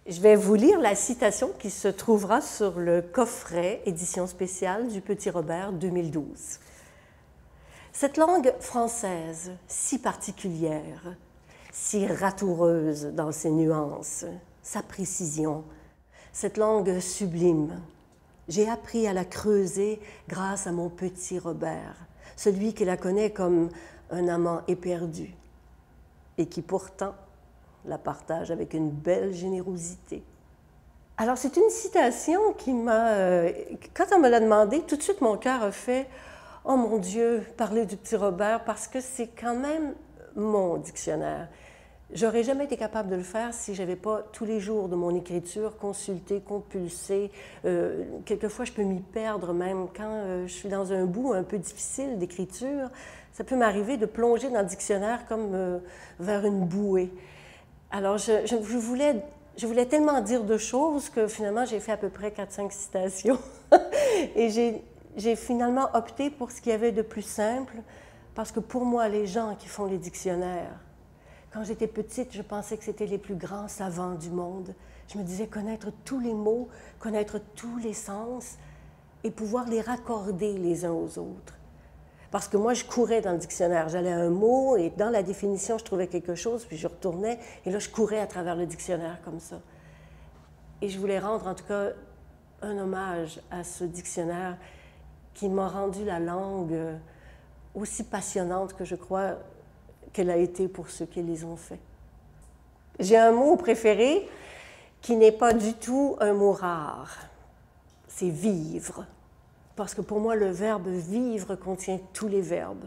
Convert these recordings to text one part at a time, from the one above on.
Je vais vous lire la citation qui se trouvera sur le coffret édition spéciale du Petit Robert 2012. Cette langue française, si particulière, si ratoureuse dans ses nuances, sa précision, cette langue sublime, j'ai appris à la creuser grâce à mon petit Robert, celui qui la connaît comme un amant éperdu et qui pourtant la partage avec une belle générosité. Alors c'est une citation qui m'a... quand on me l'a demandé, tout de suite mon cœur a fait « Oh mon Dieu, parler du petit Robert » parce que c'est quand même mon dictionnaire. J'aurais jamais été capable de le faire si je n'avais pas tous les jours de mon écriture consulté, compulsé. Quelquefois, je peux m'y perdre même quand je suis dans un bout un peu difficile d'écriture. Ça peut m'arriver de plonger dans le dictionnaire comme vers une bouée. Alors, je voulais tellement dire de choses que finalement, j'ai fait à peu près 4-5 citations. Et j'ai finalement opté pour ce qu'il y avait de plus simple, parce que pour moi, les gens qui font les dictionnaires, quand j'étais petite, je pensais que c'était les plus grands savants du monde. Je me disais connaître tous les mots, connaître tous les sens et pouvoir les raccorder les uns aux autres. Parce que moi, je courais dans le dictionnaire. J'allais à un mot et dans la définition, je trouvais quelque chose, puis je retournais et là, je courais à travers le dictionnaire comme ça. Et je voulais rendre en tout cas un hommage à ce dictionnaire qui m'a rendu la langue aussi passionnante que je crois qu'elle a été pour ceux qui les ont faits. J'ai un mot préféré qui n'est pas du tout un mot rare. C'est vivre. Parce que pour moi, le verbe vivre contient tous les verbes.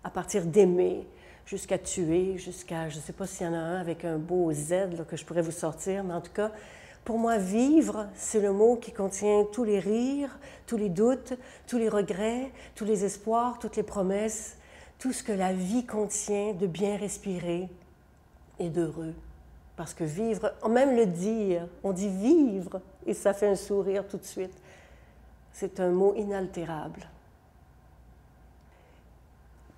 À partir d'aimer, jusqu'à tuer, jusqu'à, je ne sais pas s'il y en a un avec un beau Z là, que je pourrais vous sortir, mais en tout cas, pour moi, vivre, c'est le mot qui contient tous les rires, tous les doutes, tous les regrets, tous les espoirs, toutes les promesses, tout ce que la vie contient de bien respirer et d'heureux. Parce que vivre, même le dire, on dit vivre et ça fait un sourire tout de suite. C'est un mot inaltérable.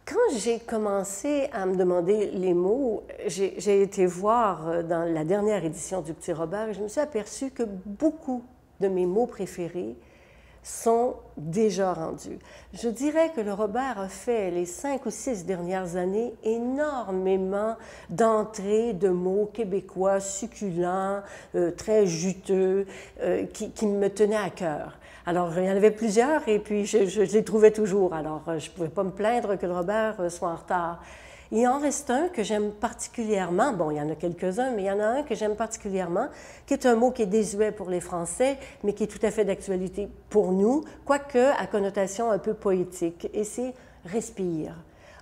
Quand j'ai commencé à me demander les mots, j'ai été voir dans la dernière édition du Petit Robert et je me suis aperçue que beaucoup de mes mots préférés sont déjà rendus. Je dirais que le Robert a fait les 5 ou 6 dernières années énormément d'entrées de mots québécois succulents, très juteux, qui me tenaient à cœur. Alors, il y en avait plusieurs et puis je les trouvais toujours. Alors, je ne pouvais pas me plaindre que le Robert soit en retard. Il en reste un que j'aime particulièrement, bon, il y en a quelques-uns, mais il y en a un que j'aime particulièrement, qui est un mot qui est désuet pour les Français, mais qui est tout à fait d'actualité pour nous, quoique à connotation un peu poétique, et c'est « respire ».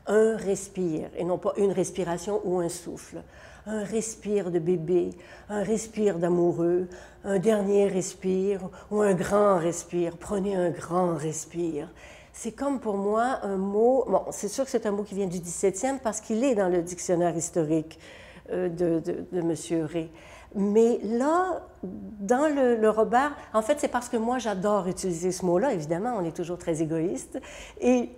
Un respire, et non pas une respiration ou un souffle. Un respire de bébé, un respire d'amoureux, un dernier respire ou un grand respire. Prenez un grand respire. C'est comme pour moi un mot, bon, c'est sûr que c'est un mot qui vient du 17e parce qu'il est dans le dictionnaire historique de M. Rey. Mais là, dans le Robert, en fait, c'est parce que moi, j'adore utiliser ce mot-là, évidemment, on est toujours très égoïste, et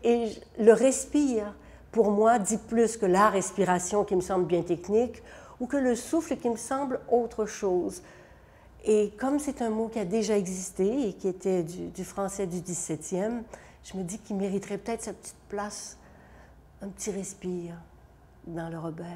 le respire, pour moi, dit plus que la respiration qui me semble bien technique, ou que le souffle qui me semble autre chose. Et comme c'est un mot qui a déjà existé et qui était du français du 17e, je me dis qu'il mériterait peut-être sa petite place, un petit respire dans le Robert.